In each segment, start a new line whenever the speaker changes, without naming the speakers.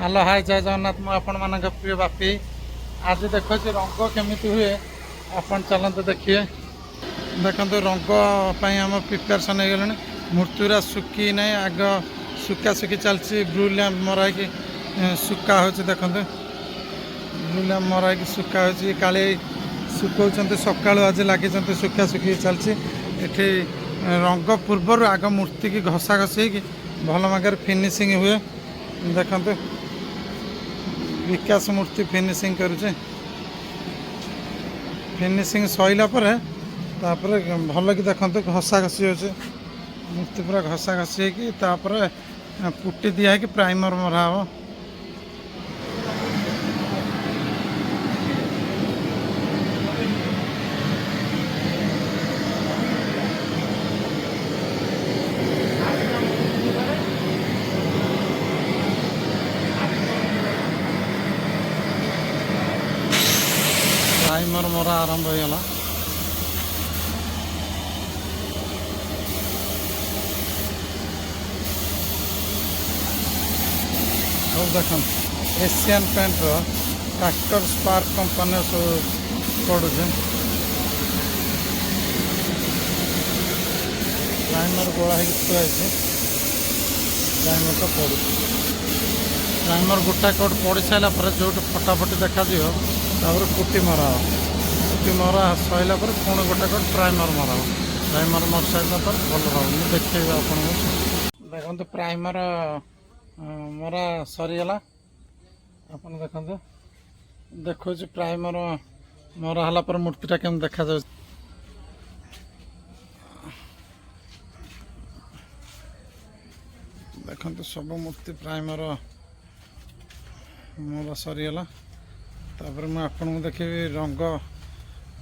Hello hi जय जगन्नाथ मु आपण मान प्रिय बापी आज देखो रंग केमी हुए आपण चलते देखिए देखते रंग आम प्रिपेरेसन हो गले मूर्तिरा सुखी ना आग सुखा सुखी चलती ब्लू लैंप मरा कि सुखा हो देखते ब्लू लैंप मरा कि सुखा हो काली सुखा सका आज लगे सुखा सुखी चलती ये रंग पूर्वर आग मूर्ति की घसा घसी भल मागर फिनिशिंग हुए देखते विकास मूर्ति फिनिशिंग करुचे फिनिशिंग सैला तापर भल कि देखते घसा घसी हो मूर्ति पूरा घसा घसी पुटी दिया कि प्राइमर मरा हम प्राइमर मरा आरंभ हो गला देख Asian paint tractor spark company सब पड़ुचे प्राइमर गोला थुआई प्राइमर तो पड़ू प्राइमर गोटा कोट पड़ सारापर जो फटाफटी देखा पुटी मरा मरा सैला पुणी गोटे कोट प्राइमर मरा प्राइमर मर सारा पर भल रहा देखे आप देखते प्राइमर मरा सरीगला आप देखते देखो प्राइमर मरा है पर मूर्तिटा केम देखा जा देखते सब मूर्ति प्राइमर मरा सरीगला तापर मैं आपन को देखी रंग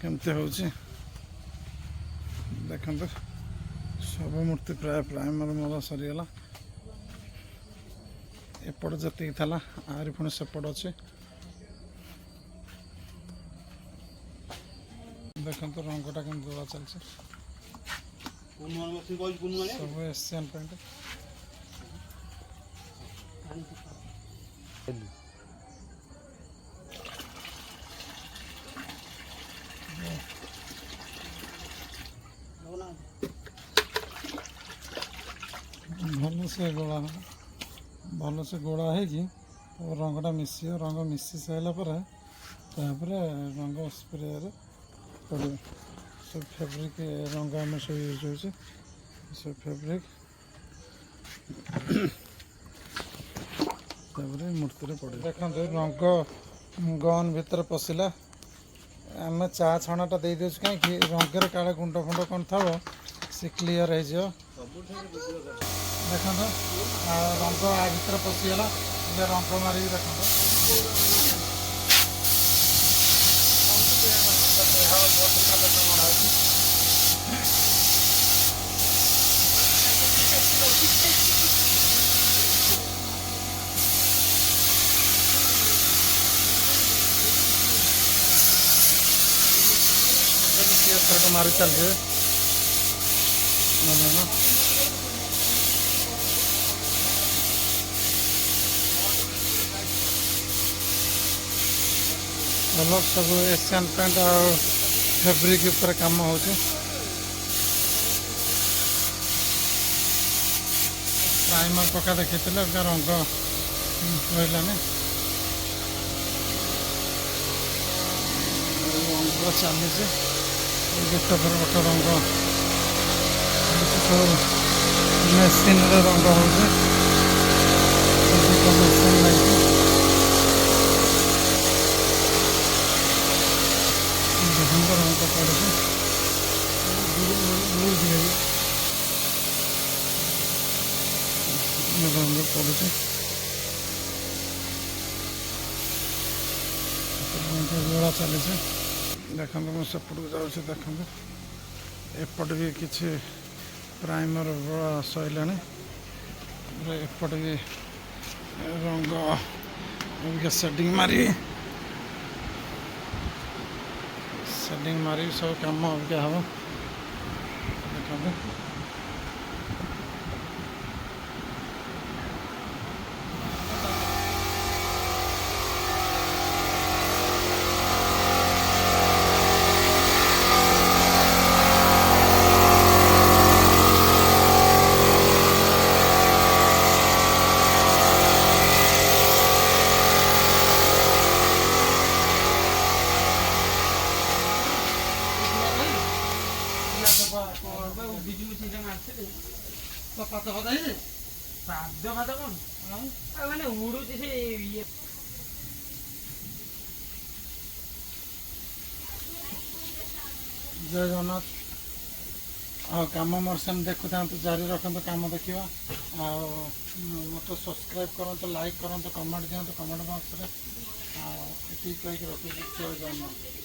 केमती हो देखते सब मूर्ति प्राय प्राइमर मरा सरीगला एपट जी था आहरी पुणी सेपट अच्छे देखते रंगटा केम दौड़ा चलছে सब एशियन पेंट भल से गोला भल से गोला है रंगटा मिसी रंग मिसी सारापर रंग स्प्रे पड़े सब फेब्रिक रंग आम सब यूज हो सब फेब्रिक मूर्ति पड़े देखते रंग गन भीतर पशिला आम चा छणाटा दे दूँ कहीं रंगे काले गुंड फुंड कौन था सी क्लीयर हो देखते रंग आ भर पशिगला रंग मारिक देखते मारी चलते अलग सब एशियन पेंट और फैब्रिक ऊपर काम हो प्राइमर पका देखी रंग रहा चली गोटे पर गोटे रंग सब मेसीन रंग हो मेसीन लगे रंग पड़े रंग पड़े गोला चली देखते मुझे सेपट को जाऊँ देखते एपट भी किसी प्राइमर सैला एपट भी रंग सेटिंग मारी सब कम अबिका हम देखते ତ ପାଦ ଫାଦ ହେଇଛି
ପାଦ ଫାଦ କଣ ଆଉ ମାନେ ଉଡୁଛି ସେ ଇଏ
ଜୟ ଜଗନ୍ନାଥ। ଆଉ କାମ ମୋର ସେମିତି ଦେଖୁଥାନ୍ତୁ, ଜାରି ରଖନ୍ତୁ କାମ ଦେଖିବା। ଆଉ ମୋତେ ସବସ୍କ୍ରାଇବ୍ କରନ୍ତୁ, ଲାଇକ୍ କରନ୍ତୁ, କମେଣ୍ଟ ଦିଅନ୍ତୁ କମେଣ୍ଟ ବକ୍ସରେ। ଆଉ ଏତିକି କହିକି ରଖୁଛି, ଜୟ ଜଗନ୍ନାଥ।